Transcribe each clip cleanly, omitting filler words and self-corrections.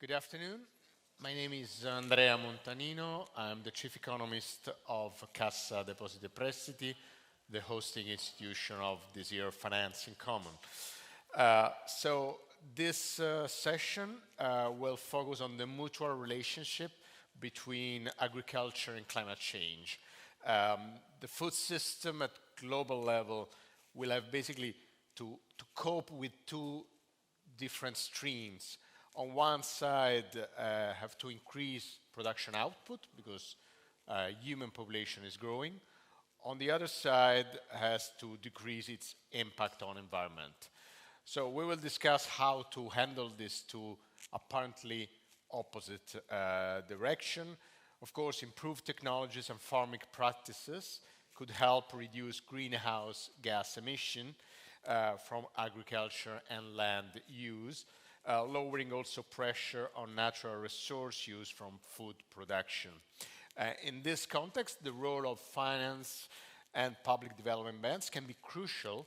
Good afternoon. My name is Andrea Montanino. I'm the chief economist of Cassa, Depositi, Prestiti, the hosting institution of this year's Finance in Common. So this session will focus on the mutual relationship between agriculture and climate change. The food system at global level will have basically to cope with two different streams. On one side, have to increase production output because human population is growing. On the other side, has to decrease its impact on environment. So we will discuss how to handle these two apparently opposite direction. Of course, improved technologies and farming practices could help reduce greenhouse gas emission from agriculture and land use, lowering also pressure on natural resource use from food production. In this context, the role of finance and public development banks can be crucial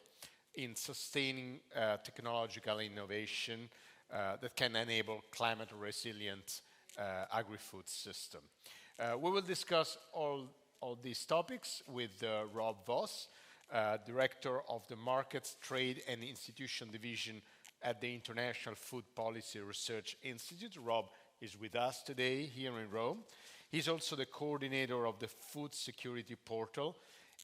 in sustaining technological innovation that can enable climate resilient agri-food system. We will discuss all these topics with Rob Voss, Director of the Markets, Trade and Institution Division at the International Food Policy Research Institute. Rob is with us today here in Rome. He's also the coordinator of the Food Security Portal,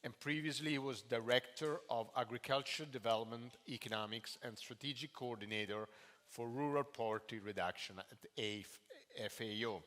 and previously he was Director of Agriculture Development, Economics and Strategic Coordinator for Rural Poverty Reduction at FAO.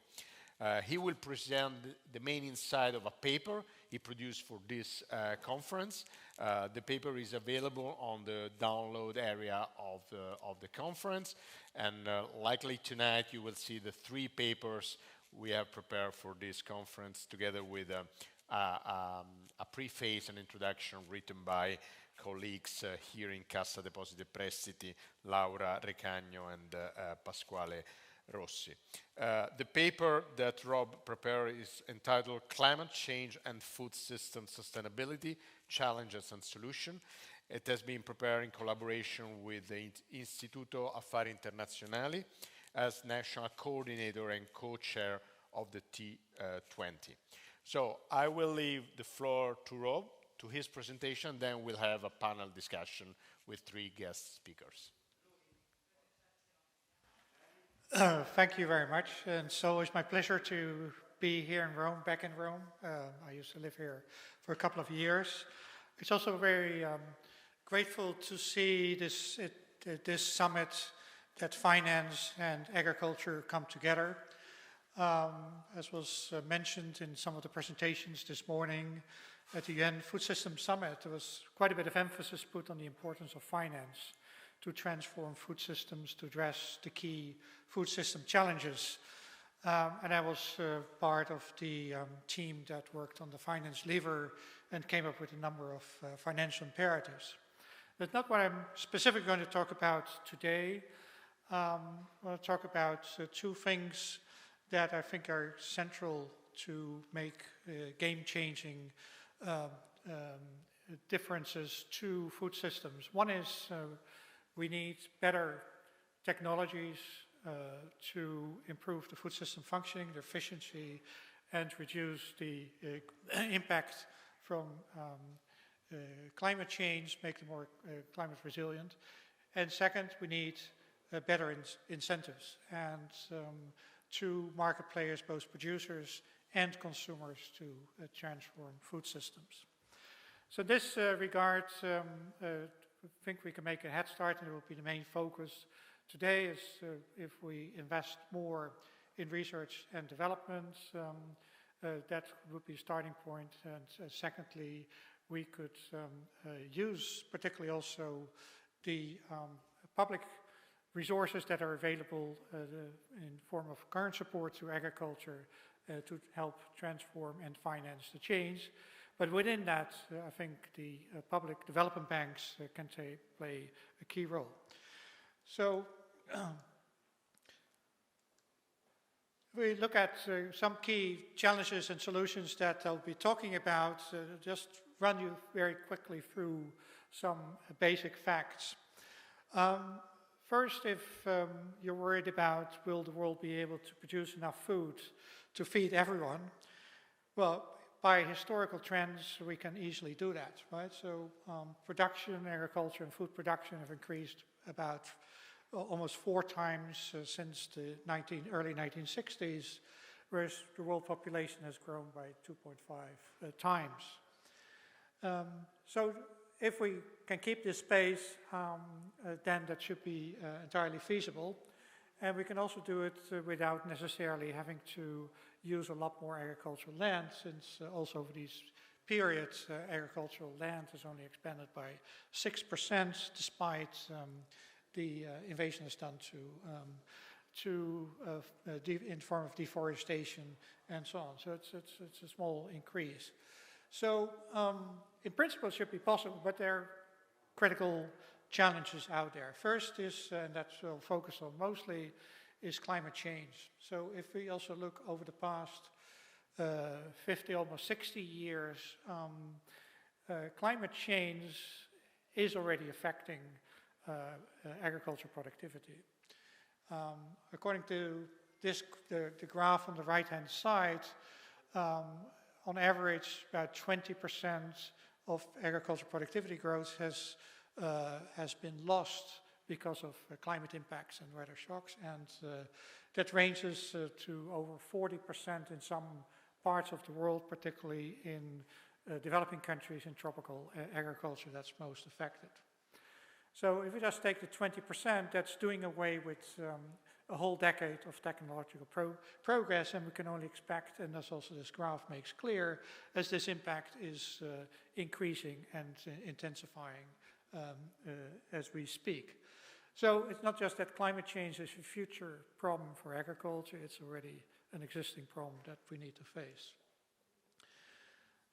He will present the main insight of a paper he produced for this conference. The paper is available on the download area of the conference, and likely tonight you will see the three papers we have prepared for this conference together with a preface and introduction written by colleagues here in Cassa Depositi e Prestiti, Laura Recagno and Pasquale Rossi. The paper that Rob prepared is entitled Climate Change and Food System Sustainability, Challenges and Solutions. It has been prepared in collaboration with the Istituto Affari Internazionali as national coordinator and co-chair of the T20. So I will leave the floor to Rob, to his presentation, then we'll have a panel discussion with three guest speakers. Thank you very much, and so it's my pleasure to be here in Rome, back in Rome. I used to live here for a couple of years. It's also very grateful to see this summit that finance and agriculture come together. As was mentioned in some of the presentations this morning, at the UN Food System Summit, there was quite a bit of emphasis put on the importance of finance to transform food systems, to address the key food system challenges. And I was part of the team that worked on the finance lever and came up with a number of financial imperatives. That's not what I'm specifically going to talk about today. I want to talk about two things that I think are central to make game-changing differences to food systems. One is we need better technologies to improve the food system functioning, the efficiency, and reduce the impact from climate change, make them more climate resilient. And second, we need better incentives and to market players, both producers and consumers, to transform food systems. So in this regard, I think we can make a head start, and it will be the main focus today is if we invest more in research and development, that would be a starting point. And secondly, we could use particularly also the public resources that are available in form of current support to agriculture to help transform and finance the change. But within that, I think the public development banks can play a key role. So we look at some key challenges and solutions that I'll be talking about. Just run you very quickly through some basic facts. First, if you're worried about will the world be able to produce enough food to feed everyone, well, by historical trends, we can easily do that, right? So production, agriculture, and food production have increased about almost 4 times since the early 1960s, whereas the world population has grown by 2.5 times. So if we can keep this pace, then that should be entirely feasible. And we can also do it without necessarily having to use a lot more agricultural land, since also over these periods, agricultural land has only expanded by 6%, despite the invasion has done in form of deforestation and so on. So it's a small increase. So in principle, it should be possible, but there are critical challenges out there. First is, and that's what we'll focus on mostly, is climate change. So if we also look over the past 50, almost 60 years, climate change is already affecting agriculture productivity. According to the graph on the right-hand side, on average, about 20% of agriculture productivity growth has been lost because of climate impacts and weather shocks, and that ranges to over 40% in some parts of the world, particularly in developing countries in tropical agriculture that's most affected. So if we just take the 20%, that's doing away with a whole decade of technological progress, and we can only expect, and that's also this graph makes clear, as this impact is increasing and intensifying as we speak. So it's not just that climate change is a future problem for agriculture, it's already an existing problem that we need to face.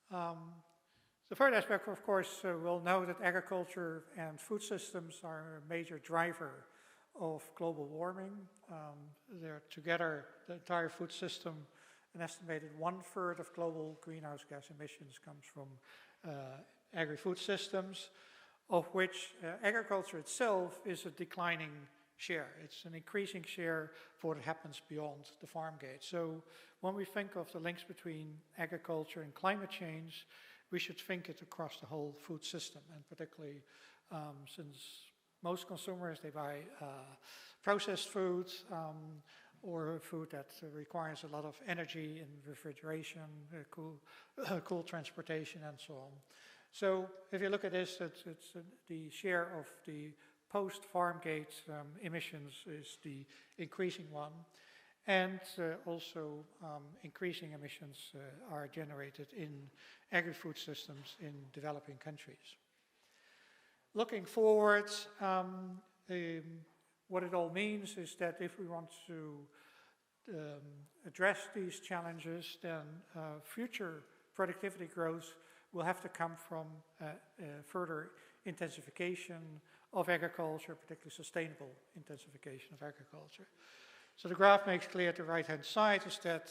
The third aspect, of course, we'll know that agriculture and food systems are a major driver of global warming. They're together, the entire food system, an estimated 1/3 of global greenhouse gas emissions comes from agri-food systems, of which agriculture itself is a declining share. It's an increasing share for what happens beyond the farm gate. So when we think of the links between agriculture and climate change, we should think it across the whole food system, and particularly since most consumers, they buy processed foods or food that requires a lot of energy in refrigeration, cool transportation, and so on. So if you look at this, it's the share of the post-farm gate emissions is the increasing one, and also increasing emissions are generated in agri-food systems in developing countries. Looking forward, what it all means is that if we want to address these challenges, then future productivity growth will have to come from further intensification of agriculture, particularly sustainable intensification of agriculture. So the graph makes clear at the right-hand side is that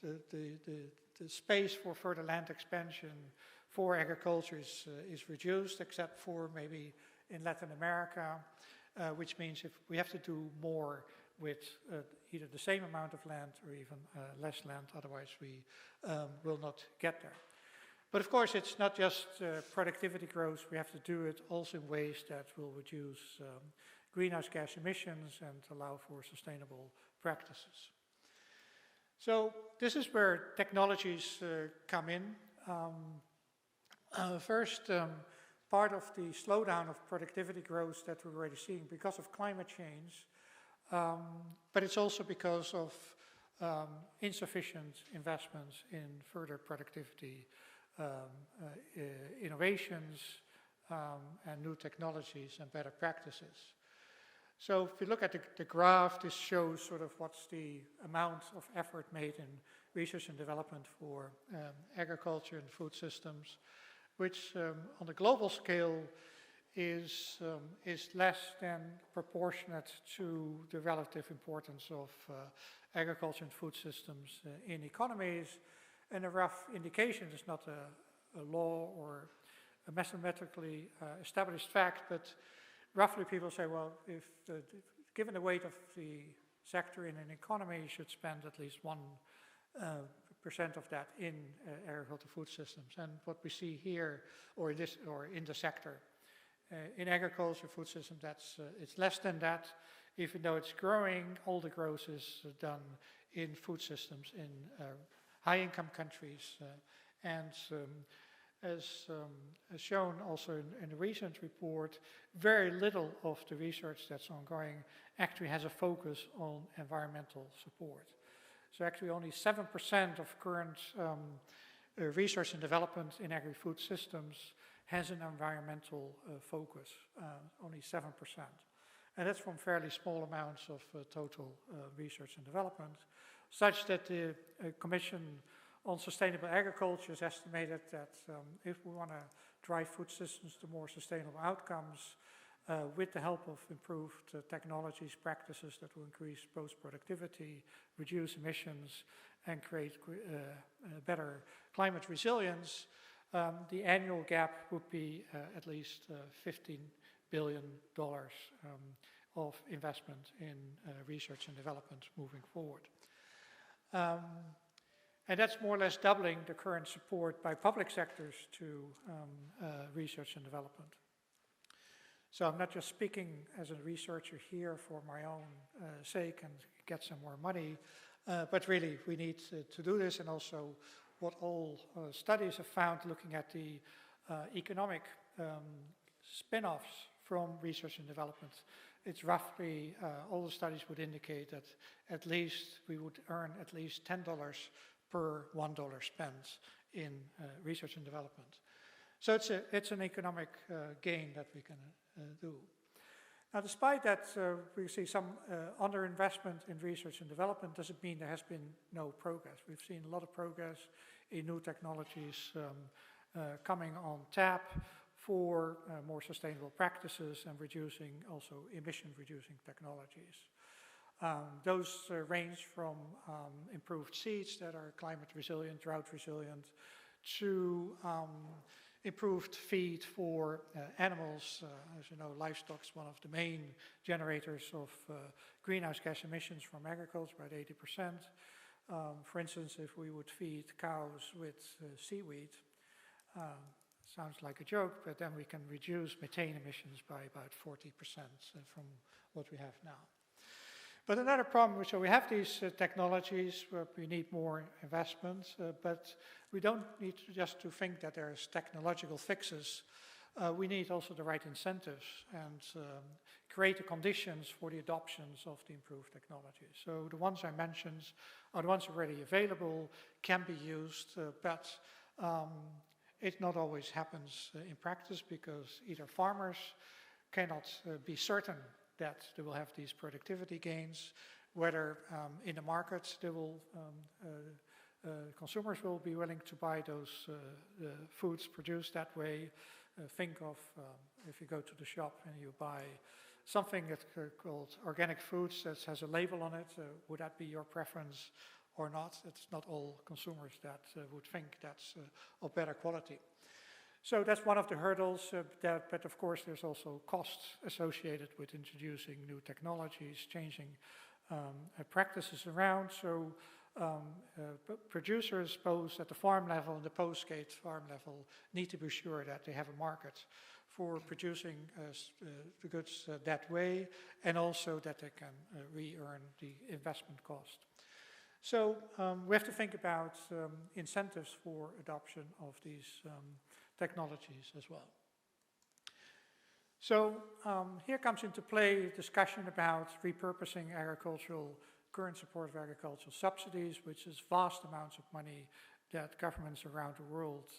the space for further land expansion for agriculture is reduced, except for maybe in Latin America, which means if we have to do more with either the same amount of land or even less land, otherwise we will not get there. But of course, it's not just productivity growth. We have to do it also in ways that will reduce greenhouse gas emissions and allow for sustainable practices. So this is where technologies come in. First, part of the slowdown of productivity growth that we're already seeing because of climate change, but it's also because of insufficient investments in further productivity innovations and new technologies and better practices. So if you look at the graph, this shows sort of what's the amount of effort made in research and development for agriculture and food systems, which on the global scale is less than proportionate to the relative importance of agriculture and food systems in economies. And a rough indication is not a law or a mathematically established fact, but roughly people say, well, if given the weight of the sector in an economy, you should spend at least 1% of that in agricultural food systems. And what we see here, or in the sector, in agriculture food systems, it's less than that. Even though it's growing, all the growth is done in food systems in high-income countries. As shown also in the recent report, very little of the research that's ongoing actually has a focus on environmental support. So actually only 7% of current research and development in agri-food systems has an environmental focus, only 7%. And that's from fairly small amounts of total research and development, such that the Commission on Sustainable Agriculture has estimated that if we want to drive food systems to more sustainable outcomes, with the help of improved technologies, practices that will increase both productivity, reduce emissions, and create better climate resilience, the annual gap would be at least $15 billion of investment in research and development moving forward. And that's more or less doubling the current support by public sectors to research and development. So I'm not just speaking as a researcher here for my own sake and get some more money, but really we need to do this, and also what all studies have found looking at the economic spin-offs from research and development. It's roughly, all the studies would indicate that at least we would earn at least $10 per $1 spent in research and development. So it's an economic gain that we can do. Now, despite that, we see some underinvestment in research and development. Doesn't mean there has been no progress. We've seen a lot of progress in new technologies coming on tap for more sustainable practices and reducing also emission-reducing technologies. Those range from improved seeds that are climate resilient, drought resilient, to improved feed for animals. As you know, livestock is one of the main generators of greenhouse gas emissions from agriculture, about 80%. For instance, if we would feed cows with seaweed, sounds like a joke, but then we can reduce methane emissions by about 40% from what we have now. But another problem, so we have these technologies where we need more investment, but we don't need just to think that there's technological fixes. We need also the right incentives and create the conditions for the adoptions of the improved technologies. So the ones I mentioned are the ones already available, can be used, but it not always happens in practice because either farmers cannot be certain that they will have these productivity gains, whether in the markets they will, consumers will be willing to buy those foods produced that way. Think of if you go to the shop and you buy something that's called organic foods that has a label on it, would that be your preference or not? It's not all consumers that would think that's of better quality. So that's one of the hurdles, but of course there's also costs associated with introducing new technologies, changing practices around. So producers both at the farm level and the post-gate farm level need to be sure that they have a market for producing the goods that way, and also that they can re-earn the investment cost. So we have to think about incentives for adoption of these technologies as well. So here comes into play a discussion about repurposing current support of agricultural subsidies, which is vast amounts of money that governments around the world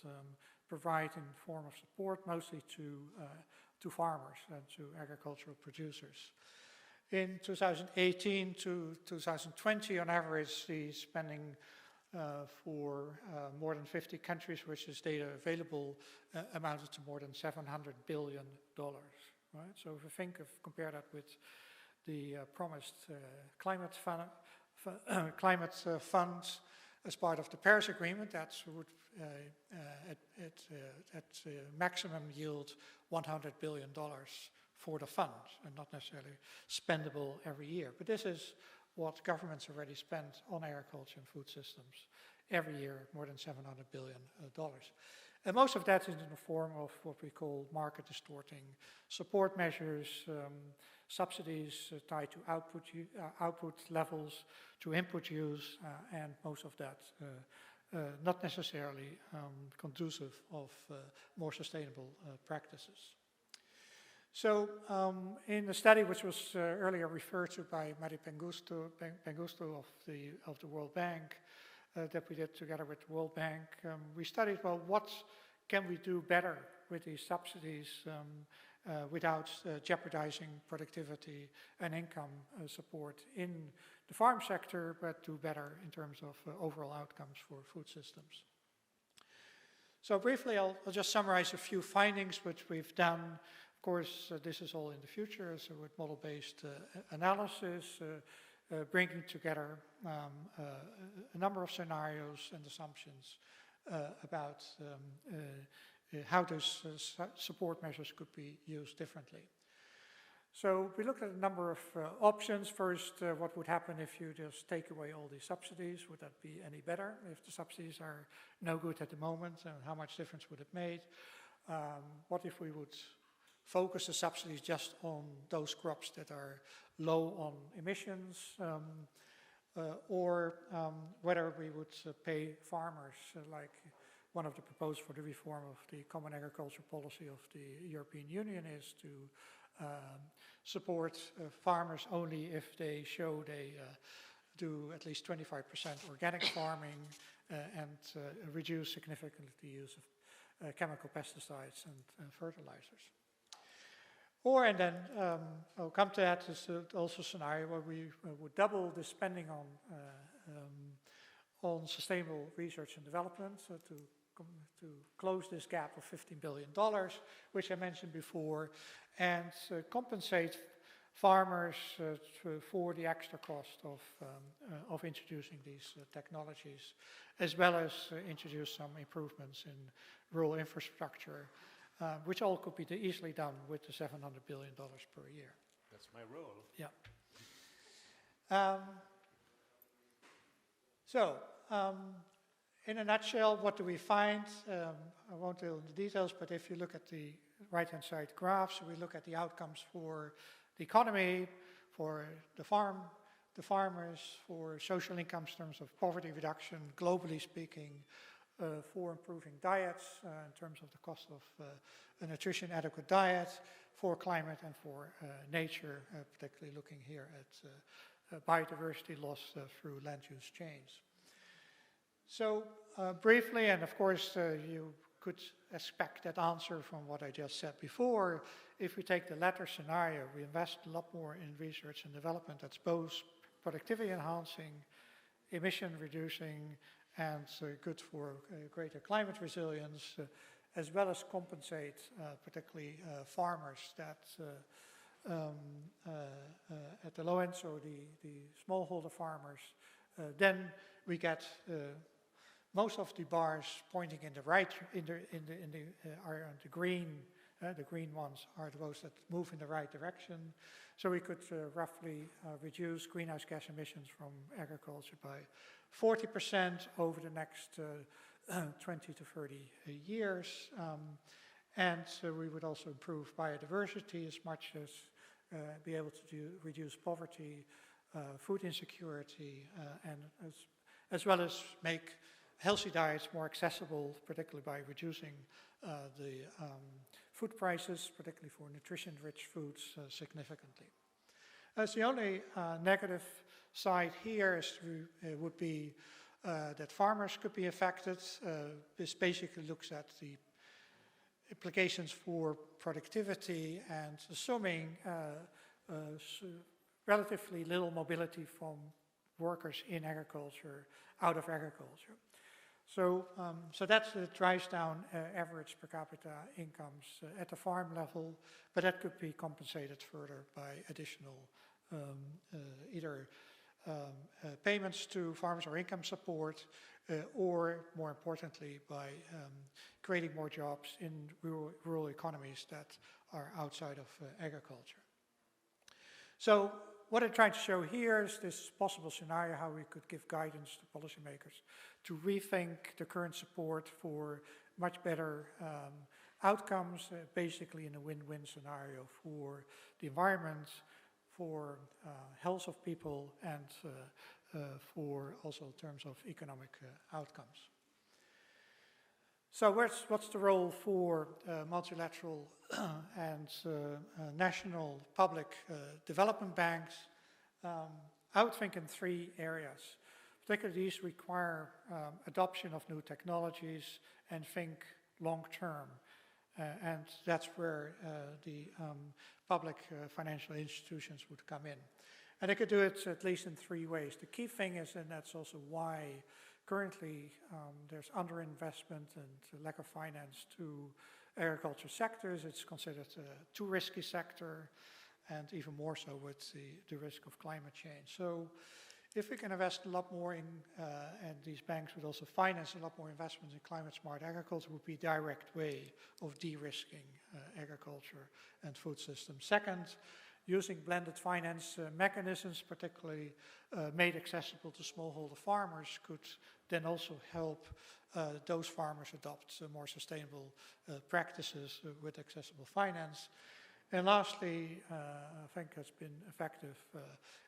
provide in form of support, mostly to farmers and to agricultural producers. In 2018 to 2020, on average, the spending for more than 50 countries, which is data available, amounted to more than $700 billion. Right? So if we compare that with the promised climate funds as part of the Paris Agreement, that would at maximum yield $100 billion for the fund and not necessarily spendable every year. But this is what governments already spend on agriculture and food systems every year, more than $700 billion. And most of that is in the form of what we call market distorting support measures, subsidies tied to output levels, to input use, and most of that not necessarily conducive of more sustainable practices. So in the study, which was earlier referred to by Mari Pengusto of the World Bank, that we did together with the World Bank, we studied, well, what can we do better with these subsidies without jeopardizing productivity and income support in the farm sector, but do better in terms of overall outcomes for food systems. So briefly, I'll just summarize a few findings which we've done. Of course, this is all in the future, so with model-based analysis, bringing together a number of scenarios and assumptions about how those support measures could be used differently. So we looked at a number of options. First, what would happen if you just take away all these subsidies? Would that be any better? If the subsidies are no good at the moment, and how much difference would it make? What if we would focus the subsidies just on those crops that are low on emissions, or whether we would pay farmers like one of the proposals for the reform of the Common Agricultural Policy of the European Union is to support farmers only if they show they do at least 25% organic farming and reduce significantly the use of chemical pesticides and fertilizers. Or, and then I'll come to that, is also a scenario where we would double the spending on sustainable research and development to close this gap of $15 billion, which I mentioned before, and compensate farmers for the extra cost of introducing these technologies, as well as introduce some improvements in rural infrastructure, which all could be easily done with the $700 billion per year. That's my role. Yeah. In a nutshell, what do we find? I won't go into details, but if you look at the right-hand side graphs, we look at the outcomes for the economy, for the farmers, for social incomes in terms of poverty reduction, globally speaking, for improving diets in terms of the cost of a nutrition adequate diet, for climate and for nature, particularly looking here at biodiversity loss through land use change. So briefly, and of course you could expect that answer from what I just said before, if we take the latter scenario, we invest a lot more in research and development that's both productivity enhancing, emission reducing, and good for greater climate resilience, as well as compensate particularly farmers that at the low end, so the smallholder farmers, then we get most of the bars pointing in the right, are the green. The green ones are those that move in the right direction. So we could roughly reduce greenhouse gas emissions from agriculture by 40% over the next 20 to 30 years. And so we would also improve biodiversity as much as be able to reduce poverty, food insecurity, and as well as make healthy diets more accessible, particularly by reducing the food prices, particularly for nutrition-rich foods, significantly. As the only negative side here would be that farmers could be affected. This basically looks at the implications for productivity and assuming relatively little mobility from workers in agriculture out of agriculture. So that drives down average per capita incomes at the farm level, but that could be compensated further by additional either payments to farmers or income support, or more importantly, by creating more jobs in rural economies that are outside of agriculture. So what I'm trying to show here is this possible scenario how we could give guidance to policymakers to rethink the current support for much better outcomes, basically in a win-win scenario for the environment, for health of people, and for also in terms of economic outcomes. So what's the role for multilateral and national public development banks? I would think in 3 areas. Particularly these require adoption of new technologies and think long term. And that's where the public financial institutions would come in. And they could do it at least in 3 ways. The key thing is, and that's also why currently there's underinvestment and lack of finance to agriculture sectors. It's considered a too risky sector, and even more so with the risk of climate change. So if we can invest a lot more in, and these banks would also finance a lot more investments in climate smart agriculture, would be a direct way of de-risking agriculture and food systems. Second, using blended finance mechanisms, particularly made accessible to smallholder farmers, could then also help those farmers adopt more sustainable practices with accessible finance. And lastly, I think it's been effective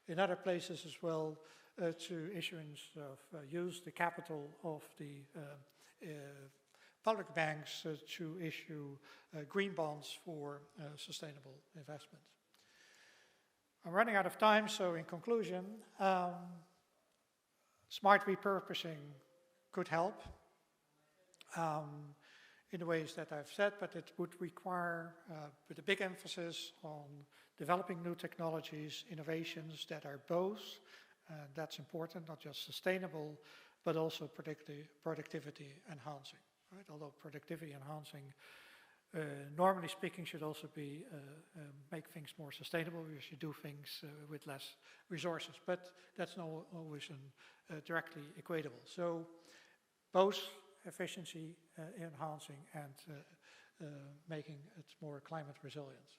in other places as well to issuance of use the capital of the public banks to issue green bonds for sustainable investment. I'm running out of time, so in conclusion, smart repurposing could help in the ways that I've said, but it would require, with a big emphasis on developing new technologies, innovations that are both, that's important, not just sustainable, but also productivity enhancing. Right? Although productivity enhancing, normally speaking, should also be make things more sustainable. You should do things with less resources, but that's not always directly equatable. So both efficiency enhancing and making it more climate resilient.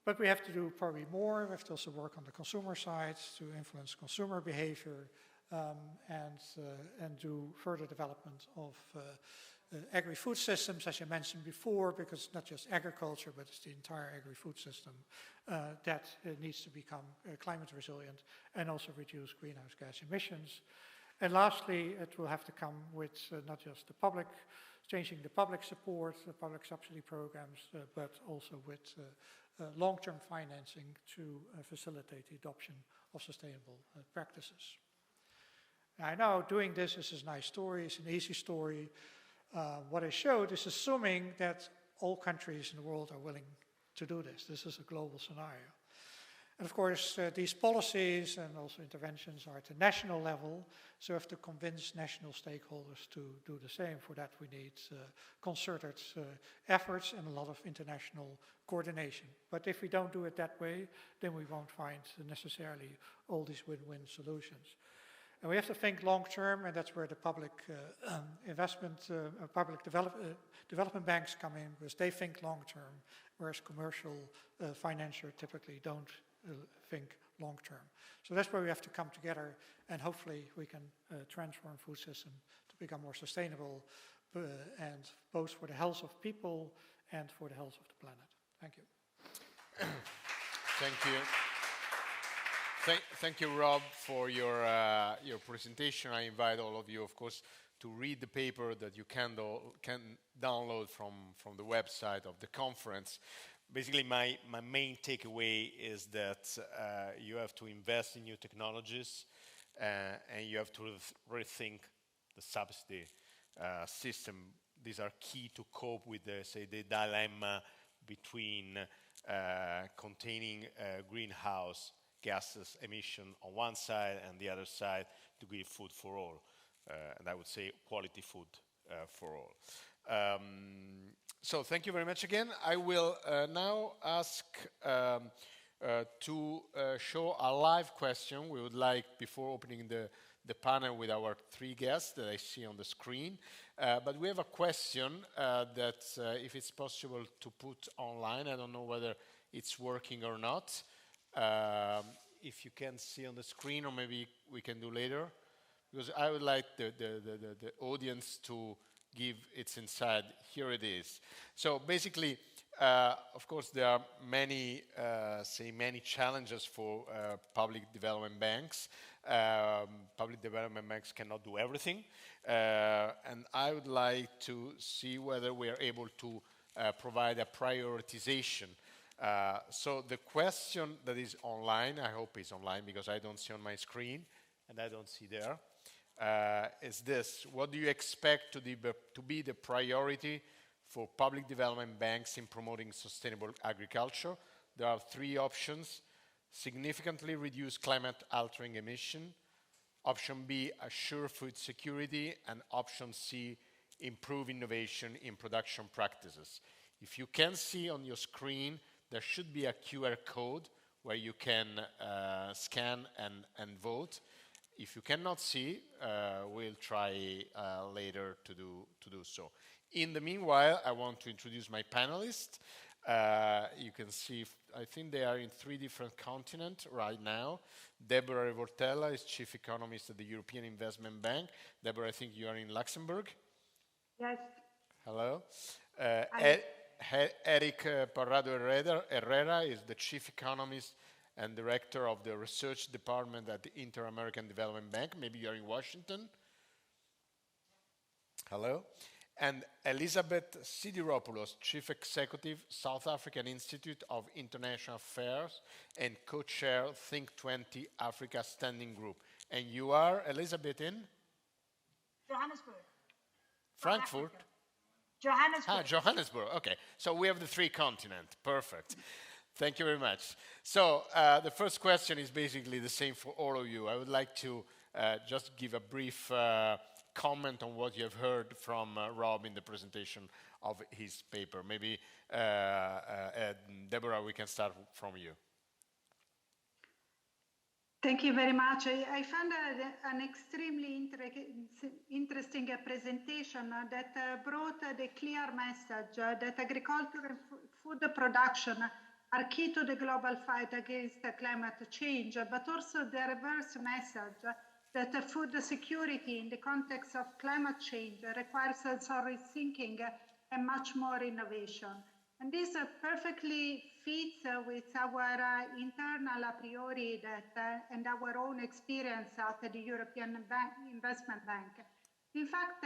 But we have to do probably more. We have to also work on the consumer side to influence consumer behavior and do further development of agri-food systems, as you mentioned before, because it's not just agriculture, but it's the entire agri-food system that needs to become climate resilient and also reduce greenhouse gas emissions. And lastly, it will have to come with not just the public, changing the public support, the public subsidy programs, but also with long-term financing to facilitate the adoption of sustainable practices. Now, I know doing this is a nice story, it's an easy story. What I showed is assuming that all countries in the world are willing to do this. This is a global scenario. And of course, these policies and also interventions are at the national level, so we have to convince national stakeholders to do the same. For that, we need concerted efforts and a lot of international coordination. But if we don't do it that way, then we won't find necessarily all these win-win solutions. And we have to think long-term, and that's where the public development banks come in, because they think long-term, whereas commercial financiers typically don't think long-term. So that's where we have to come together, and hopefully we can transform food system to become more sustainable, and both for the health of people and for the health of the planet. Thank you. Thank you. Thank you, Rob, for your presentation. I invite all of you, of course, to read the paper that you can download from the website of the conference. Basically, my main takeaway is that you have to invest in new technologies and you have to rethink the subsidy system. These are key to cope with the dilemma between containing greenhouse gases emission on one side and the other side to give food for all. And I would say quality food for all. So thank you very much again. I will now ask To show a live question, we would like, before opening the panel with our three guests that I see on the screen, but we have a question that if it's possible to put online, I don't know whether it's working or not. If you can see on the screen, or maybe we can do later, because I would like the audience to give its insight. Here it is. So basically, of course, there are many, many challenges for public development banks. Public development banks cannot do everything. And I would like to see whether we are able to provide a prioritization. So the question that is online, I hope it's online because I don't see on my screen and I don't see there, is this: what do you expect to be the priority for public development banks in promoting sustainable agriculture? There are three options: significantly reduce climate-altering emission, option B, assure food security, and option C, improve innovation in production practices. If you can see on your screen, there should be a QR code where you can scan and vote. If you cannot see, we'll try later to do so. In the meanwhile, I want to introduce my panelists. You can see, I think they are in 3 different continents right now. Debora Revoltella is Chief Economist at the European Investment Bank. Debora, I think you are in Luxembourg. Yes. Hello. Eric Parrado Herrera is the Chief Economist and Director of the Research Department at the Inter-American Development Bank. Maybe you're in Washington. Hello. And Elizabeth Sidiropoulos, Chief Executive, South African Institute of International Affairs and co-chair Think 20 Africa Standing Group. And you are, Elizabeth, in? Johannesburg. Frankfurt? Johannesburg. Johannesburg, okay. So we have the 3 continents, perfect. Thank you very much. So the first question is basically the same for all of you. I would like to just give a brief comment on what you have heard from Rob in the presentation of his paper. Maybe, Debora, we can start from you. Thank you very much. I found an extremely interesting presentation that brought the clear message that agriculture and food production are key to the global fight against climate change, but also the reverse message that food security in the context of climate change requires sorry thinking and much more innovation. And this perfectly fits with our internal a priori and our own experience at the European Investment Bank. In fact,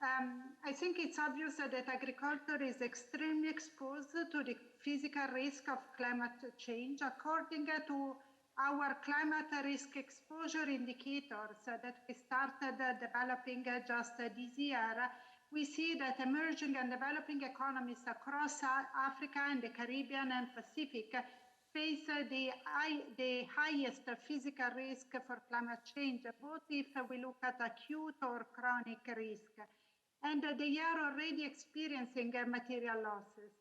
I think it's obvious that agriculture is extremely exposed to the physical risk of climate change. According to our climate risk exposure indicators that we started developing just this year, we see that emerging and developing economies across Africa and the Caribbean and Pacific face the highest physical risk for climate change, both if we look at acute or chronic risk. And they are already experiencing material losses.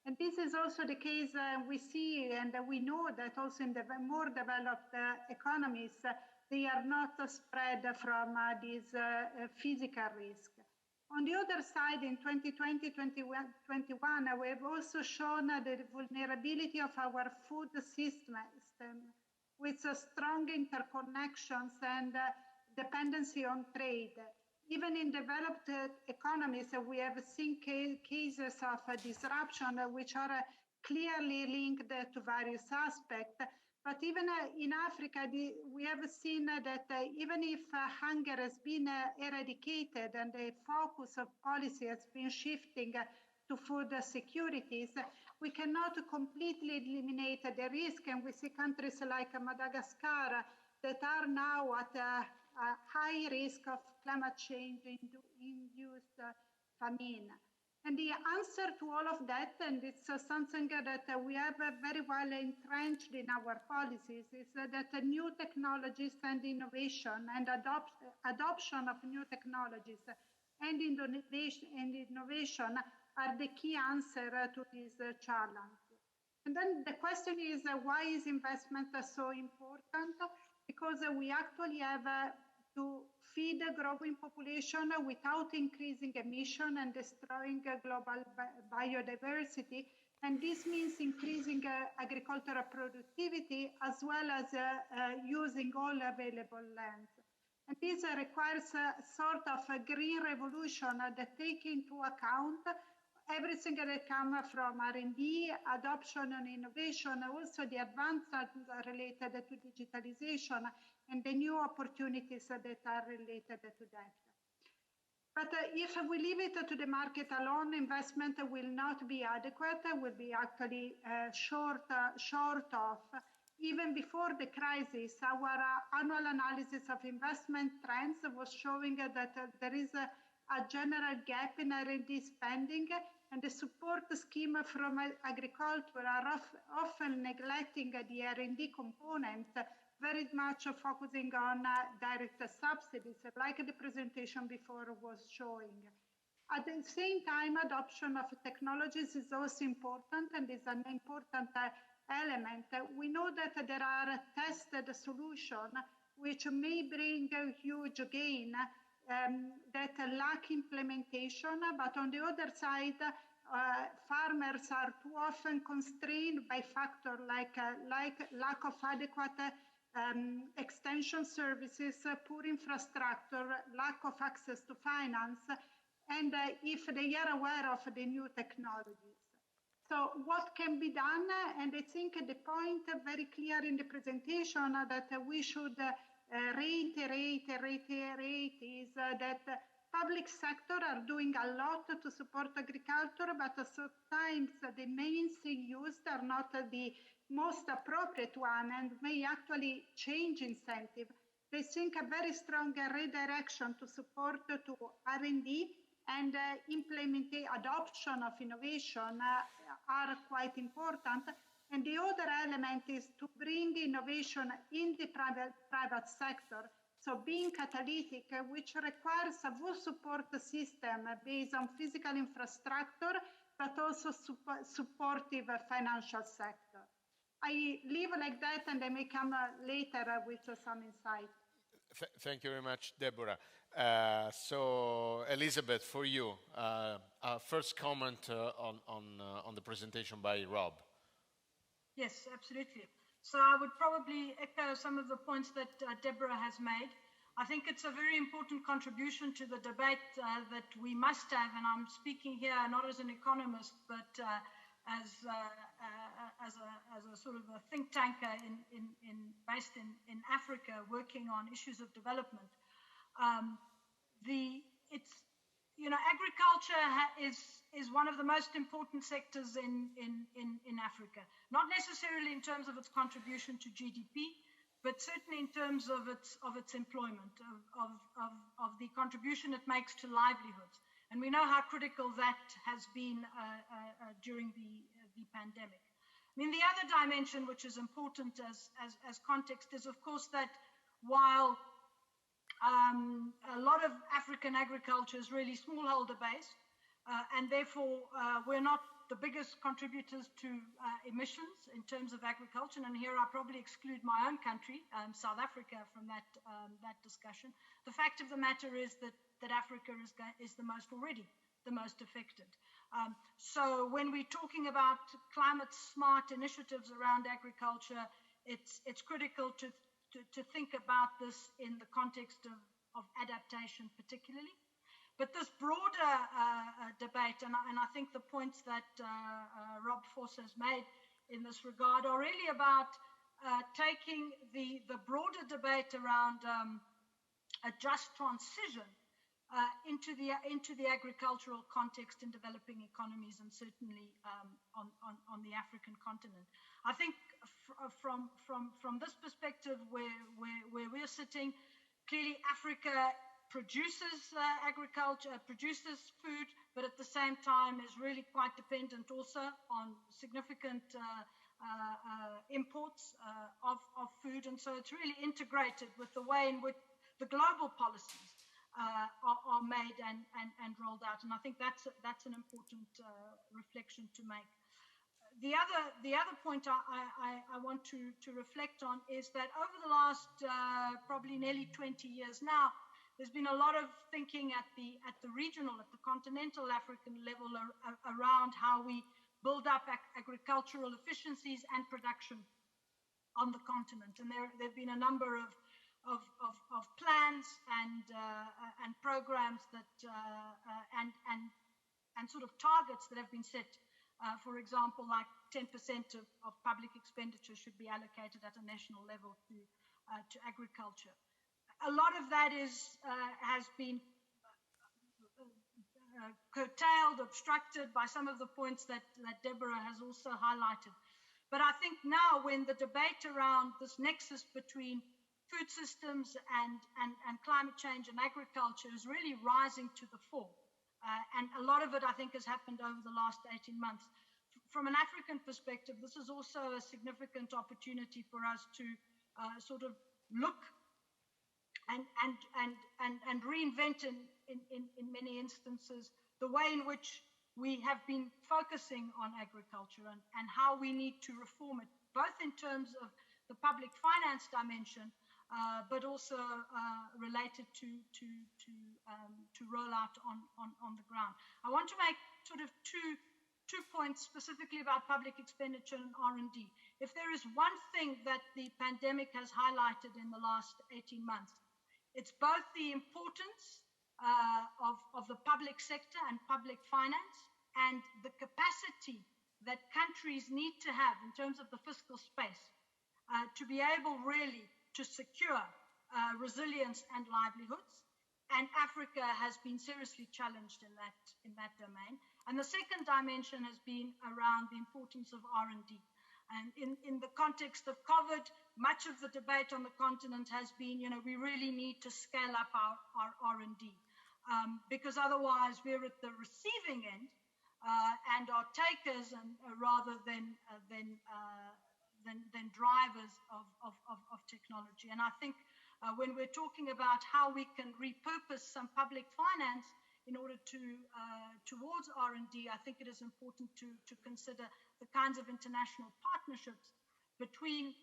And this is also the case we see, and we know that also in the more developed economies, they are not spread from this physical risk. On the other side, in 2020-2021, we have also shown the vulnerability of our food system with strong interconnections and dependency on trade. Even in developed economies, we have seen cases of disruption which are clearly linked to various aspects. But even in Africa, we have seen that even if hunger has been eradicated and the focus of policy has been shifting to food securities, we cannot completely eliminate the risk. And we see countries like Madagascar that are now at a high risk of climate change-induced famine. And the answer to all of that, and it's something that we have very well entrenched in our policies, is that new technologies and innovation and adoption of new technologies and innovation are the key answer to this challenge. And then the question is, why is investment so important? Because we actually have to feed a growing population without increasing emission and destroying global biodiversity. And this means increasing agricultural productivity as well as using all available land. And this requires a sort of a green revolution that takes into account everything that comes from R&D, adoption and innovation, also the advancements related to digitalization and the new opportunities that are related to that. But if we leave it to the market alone, investment will not be adequate, will be actually short of. Even before the crisis, our annual analysis of investment trends was showing that there is a general gap in R&D spending, and the support scheme from agriculture are often neglecting the R&D component, very much focusing on direct subsidies, like the presentation before was showing. At the same time, adoption of technologies is also important and is an important element. We know that there are tested solutions which may bring a huge gain that lack implementation, but on the other side, farmers are too often constrained by factors like lack of adequate extension services, poor infrastructure, lack of access to finance, and if they are aware of the new technologies. So what can be done? And I think the point very clear in the presentation that we should reiterate is that public sector are doing a lot to support agriculture, but sometimes the means used are not the most appropriate one and may actually change incentive. They think a very strong redirection to support to R&D and adoption of innovation are quite important. And the other element is to bring innovation in the private sector. So being catalytic, which requires a full support system based on physical infrastructure, but also supportive financial sector. I leave like that and I may come later with some insight. Thank you very much, Debora. So Elizabeth, for you, first comment on the presentation by Rob. Yes, absolutely. So I would probably echo some of the points that Debora has made. I think it's a very important contribution to the debate that we must have, and I'm speaking here not as an economist, but as a sort of a think tanker based in Africa, working on issues of development. Agriculture is one of the most important sectors in Africa, not necessarily in terms of its contribution to GDP, but certainly in terms of its employment, of the contribution it makes to livelihoods. And we know how critical that has been during the pandemic. I mean, the other dimension which is important as context is, of course, that while a lot of African agriculture is really smallholder-based, and therefore we're not the biggest contributors to emissions in terms of agriculture, and here I probably exclude my own country, South Africa, from that discussion. The fact of the matter is that Africa is the most affected. So when we're talking about climate smart initiatives around agriculture, it's critical to think about this in the context of adaptation particularly. But this broader debate, and I think the points that Rob Force has made in this regard are really about taking the broader debate around a just transition into the agricultural context in developing economies, and certainly on the African continent. I think from this perspective, where we're sitting, clearly Africa produces agriculture, produces food, but at the same time is really quite dependent also on significant imports of food, and so it's really integrated with the way in which the global policies are made and rolled out, and I think that's an important reflection to make. the other point I want to reflect on is that over the last probably nearly 20 years now, there's been a lot of thinking at the regional, at the continental African level around how we build up agricultural efficiencies and production on the continent. And there have been a number of plans and programs that and sort of targets that have been set. For example, like 10% of public expenditure should be allocated at a national level to agriculture. A lot of that has been curtailed, obstructed by some of the points that Debora has also highlighted. But I think now, when the debate around this nexus between food systems and climate change and agriculture is really rising to the fore, and a lot of it, I think, has happened over the last 18 months. From an African perspective, this is also a significant opportunity for us to sort of look and reinvent in many instances the way in which we have been focusing on agriculture and how we need to reform it, both in terms of the public finance dimension, but also related to roll out on the ground. I want to make sort of two points specifically about public expenditure and R&D. If there is one thing that the pandemic has highlighted in the last 18 months, it's both the importance of the public sector and public finance and the capacity that countries need to have in terms of the fiscal space to be able really to secure resilience and livelihoods. And Africa has been seriously challenged in that domain. And the second dimension has been around the importance of R&D. And in the context of COVID, much of the debate on the continent has been, we really need to scale up our R&D. Because otherwise we're at the receiving end and are takers rather than drivers of technology. And I think when we're talking about how we can repurpose some public finance in order towards R&D, I think it is important to consider the kinds of international partnerships between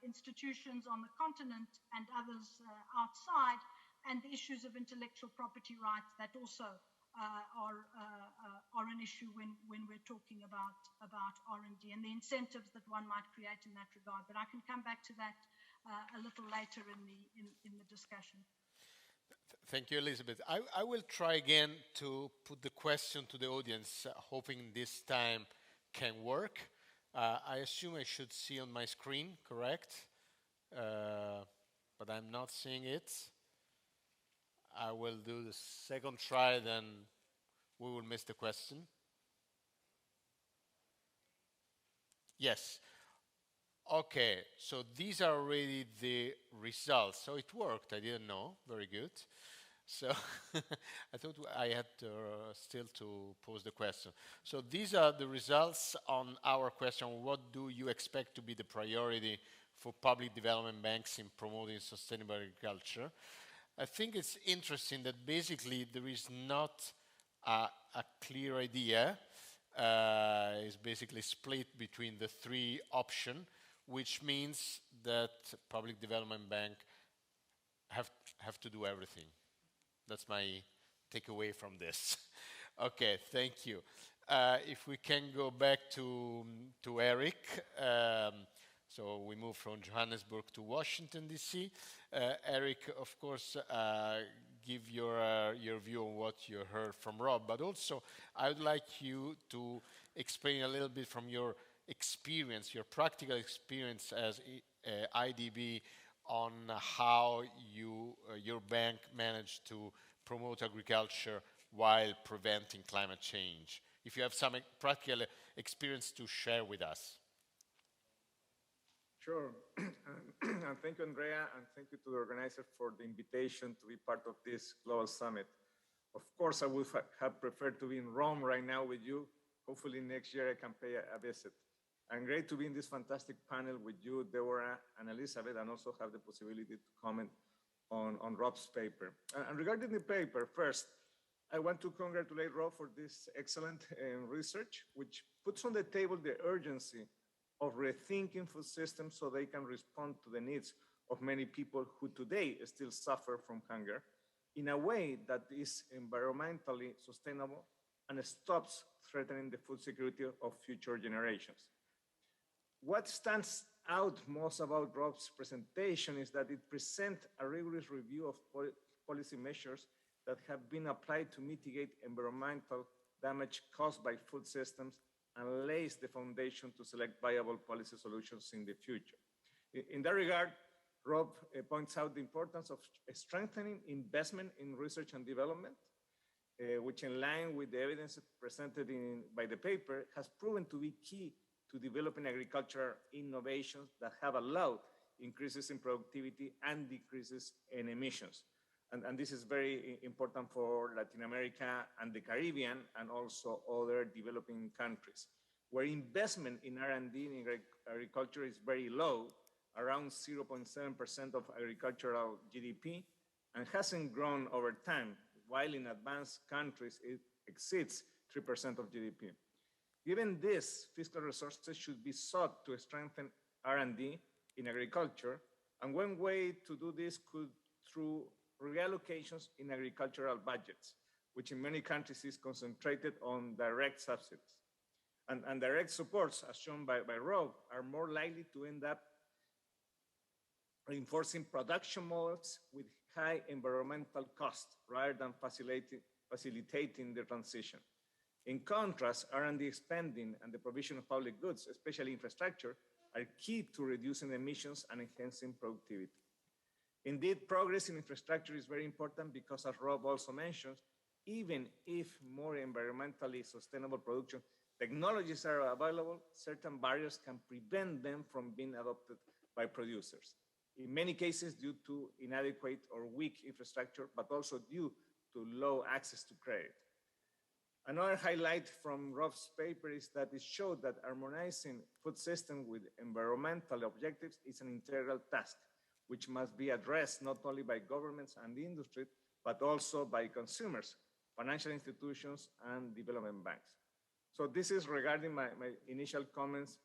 institutions on the continent and others outside, and the issues of intellectual property rights that also are an issue when we're talking about R&D and the incentives that one might create in that regard. But I can come back to that a little later in the discussion. Thank you, Elizabeth. I will try again to put the question to the audience, hoping this time can work. I assume I should see on my screen, correct? But I'm not seeing it. I will do the second try, then we will miss the question. Yes. Okay, so these are already the results. So it worked, I didn't know, very good. So I thought I had still to pose the question. So these are the results on our question, what do you expect to be the priority for public development banks in promoting sustainable agriculture? I think it's interesting that basically there is not a clear idea. It's basically split between the three options, which means that public development bank have to do everything. That's my takeaway from this. Okay, thank you. If we can go back to Eric. So we move from Johannesburg to Washington, D.C. Eric, of course, give your view on what you heard from Rob, but also I would like you to explain a little bit from your experience, your practical experience as IDB on how your bank managed to promote agriculture while preventing climate change. If you have some practical experience to share with us. Sure. And thank you, Andrea, and thank you to the organizer for the invitation to be part of this global summit. Of course, I would have preferred to be in Rome right now with you. Hopefully next year I can pay a visit. And great to be in this fantastic panel with you, Debora and Elizabeth, and also have the possibility to comment on Rob's paper. And regarding the paper, first, I want to congratulate Rob for this excellent research, which puts on the table the urgency of rethinking food systems so they can respond to the needs of many people who today still suffer from hunger in a way that is environmentally sustainable and stops threatening the food security of future generations. What stands out most about Rob's presentation is that it presents a rigorous review of policy measures that have been applied to mitigate environmental damage caused by food systems and lays the foundation to select viable policy solutions in the future. In that regard, Rob points out the importance of strengthening investment in research and development, which in line with the evidence presented by the paper has proven to be key to developing agricultural innovations that have allowed increases in productivity and decreases in emissions. And this is very important for Latin America and the Caribbean and also other developing countries, where investment in R&D in agriculture is very low, around 0.7% of agricultural GDP, and hasn't grown over time, while in advanced countries it exceeds 3% of GDP. Given this, fiscal resources should be sought to strengthen R&D in agriculture, and one way to do this could through reallocations in agricultural budgets, which in many countries is concentrated on direct subsidies. And direct supports, as shown by Rob, are more likely to end up reinforcing production models with high environmental costs rather than facilitating the transition. In contrast, R&D spending and the provision of public goods, especially infrastructure, are key to reducing emissions and enhancing productivity. Indeed, progress in infrastructure is very important because, as Rob also mentions, even if more environmentally sustainable production technologies are available, certain barriers can prevent them from being adopted by producers. In many cases, due to inadequate or weak infrastructure, but also due to low access to credit. Another highlight from Rob's paper is that it showed that harmonizing food systems with environmental objectives is an integral task, which must be addressed not only by governments and the industry, but also by consumers, financial institutions, and development banks. So this is regarding my initial comments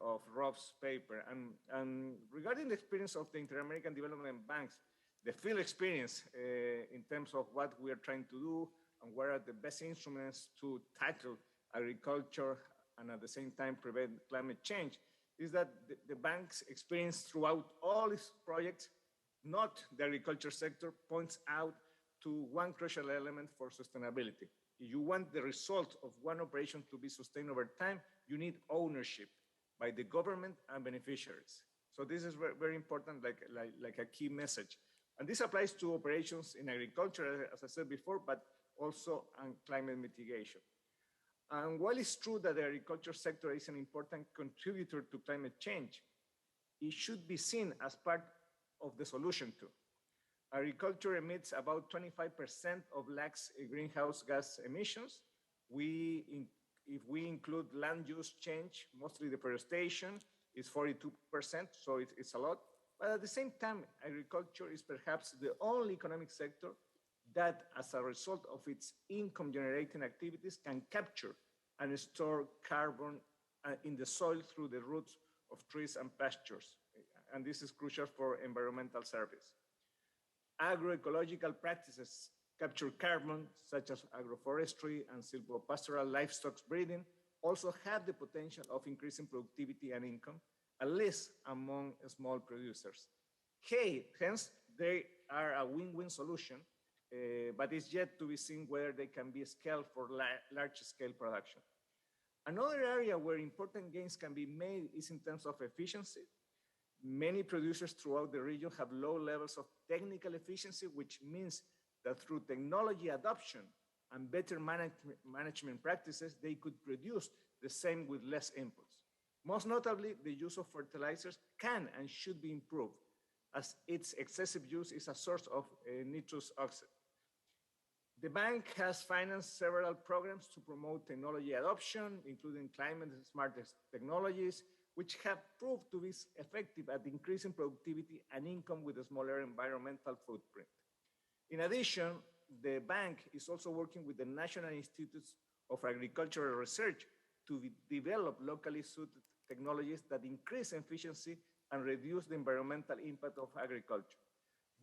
of Rob's paper. And regarding the experience of the Inter-American Development Banks, the field experience in terms of what we are trying to do and what are the best instruments to tackle agriculture and at the same time prevent climate change, is that the bank's experience throughout all its projects, not the agriculture sector, points out to one crucial element for sustainability. If you want the result of one operation to be sustained over time, you need ownership by the government and beneficiaries. So this is very, very important, like a key message. And this applies to operations in agriculture, as I said before, but also on climate mitigation. And while it's true that the agriculture sector is an important contributor to climate change, it should be seen as part of the solution too. Agriculture emits about 25% of LAC's greenhouse gas emissions. If we include land use change, mostly deforestation, it's 42%, so it's a lot. But at the same time, agriculture is perhaps the only economic sector that, as a result of its income-generating activities, can capture and store carbon in the soil through the roots of trees and pastures. And this is crucial for environmental service. Agroecological practices capture carbon, such as agroforestry and silvopastoral livestock breeding, also have the potential of increasing productivity and income, at least among small producers. Hence, they are a win-win solution, but it's yet to be seen whether they can be scaled for large-scale production. Another area where important gains can be made is in terms of efficiency. Many producers throughout the region have low levels of technical efficiency, which means that through technology adoption and better management practices, they could produce the same with less inputs. Most notably, the use of fertilizers can and should be improved, as its excessive use is a source of nitrous oxide. The bank has financed several programs to promote technology adoption, including climate-smart technologies, which have proved to be effective at increasing productivity and income with a smaller environmental footprint. In addition, the bank is also working with the National Institutes of Agricultural Research to develop locally suited technologies that increase efficiency and reduce the environmental impact of agriculture.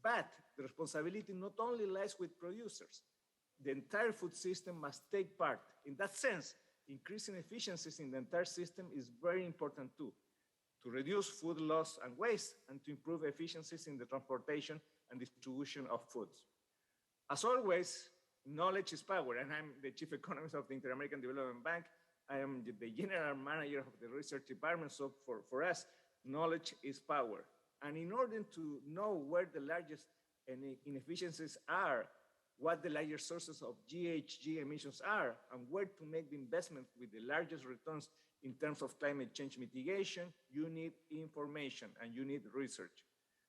But the responsibility not only lies with producers, the entire food system must take part. In that sense, increasing efficiencies in the entire system is very important too, to reduce food loss and waste and to improve efficiencies in the transportation and distribution of foods. As always, knowledge is power, and I'm the chief economist of the Inter-American Development Bank. I am the general manager of the research department, so for us, knowledge is power. And in order to know where the largest inefficiencies are, what the largest sources of GHG emissions are, and where to make the investment with the largest returns in terms of climate change mitigation, you need information and you need research.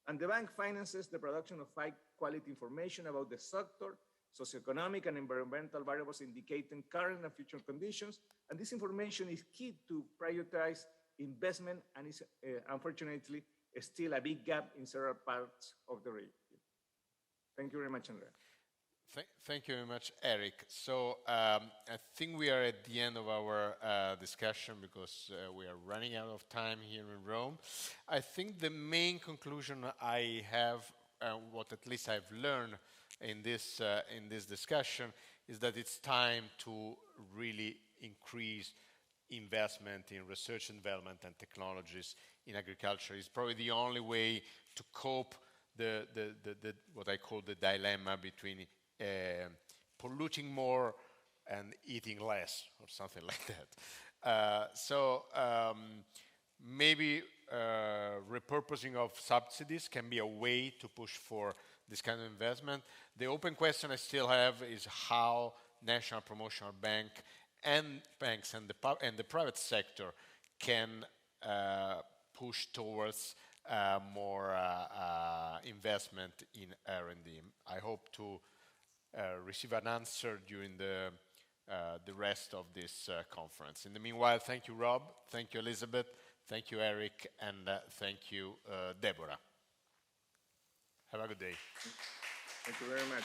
And the bank finances the production of high-quality information about the sector, socioeconomic and environmental variables indicating current and future conditions. And this information is key to prioritize investment and is, unfortunately, still a big gap in several parts of the region. Thank you very much, Andrea. Thank you very much, Eric. So I think we are at the end of our discussion because we are running out of time here in Rome. I think the main conclusion I have, what at least I've learned in this discussion, is that it's time to really increase investment in research and development and technologies in agriculture. It's probably the only way to cope the what I call the dilemma between polluting more and eating less, or something like that. Maybe repurposing of subsidies can be a way to push for this kind of investment. The open question I still have is how National Promotional Bank and banks and the private sector can push towards more investment in R&D. I hope to receive an answer during the rest of this conference. In the meanwhile, thank you, Rob. Thank you, Elizabeth. Thank you, Eric. And thank you, Debora. Have a good day. Thank you very much.